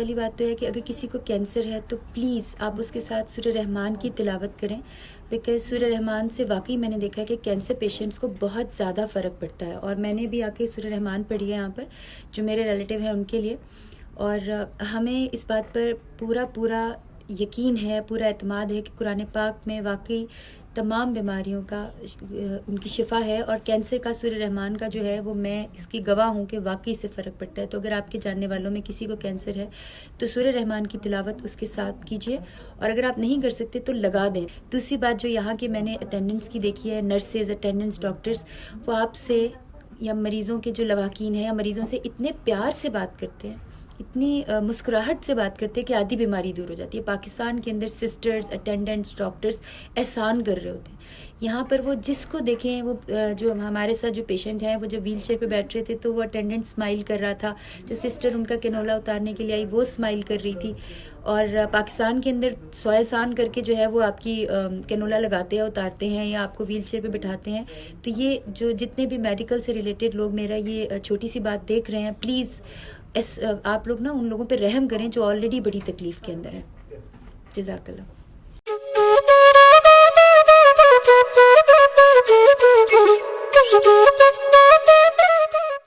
पहली बात तो है कि अगर किसी को कैंसर है तो प्लीज़ आप उसके साथ सूरह रहमान की तिलावत करें, बिकॉज़ सूरह रहमान से वाकई मैंने देखा है कि कैंसर पेशेंट्स को बहुत ज़्यादा फ़र्क पड़ता है। और मैंने भी आके सूरह रहमान पढ़ी है यहाँ पर, जो मेरे रिलेटिव हैं उनके लिए। और हमें इस बात पर पूरा यकीन है, पूरा एतमाद है कि कुरान पाक में वाकई तमाम बीमारियों का उनकी शिफा है। और कैंसर का सूरह रहमान का जो है वो मैं इसकी गवाह हूँ कि वाकई से फ़र्क पड़ता है। तो अगर आपके जानने वालों में किसी को कैंसर है तो सूरह रहमान की तिलावत उसके साथ कीजिए, और अगर आप नहीं कर सकते तो लगा दें। दूसरी बात जो यहाँ की मैंने अटेंडेंट्स की देखी है, नर्सेज, अटेंडेंट्स, डॉक्टर्स, वो आपसे या मरीज़ों के जो लवाकीन हैं या मरीज़ों से इतने प्यार से बात करते हैं, इतनी मुस्कुराहट से बात करते हैं कि आधी बीमारी दूर हो जाती है। पाकिस्तान के अंदर सिस्टर्स, अटेंडेंट्स, डॉक्टर्स एहसान कर रहे होते हैं। यहाँ पर वो जिसको देखें, वो जो हमारे साथ जो पेशेंट हैं, वो जो व्हील चेयर पर बैठ रहे थे तो वो अटेंडेंट स्माइल कर रहा था, जो सिस्टर उनका कैनोला उतारने के लिए आई वो स्माइल कर रही थी। और पाकिस्तान के अंदर 100 एहसान करके जो है वो आपकी कैनोला लगाते हैं, उतारते हैं या आपको व्हील चेयर पर बिठाते हैं। तो ये जो जितने भी मेडिकल से रिलेटेड लोग मेरा ये छोटी सी बात देख रहे हैं, प्लीज़ आप लोग ना उन लोगों पे रहम करें जो ऑलरेडी बड़ी तकलीफ़ के अंदर है। जज़ाकल्लाह।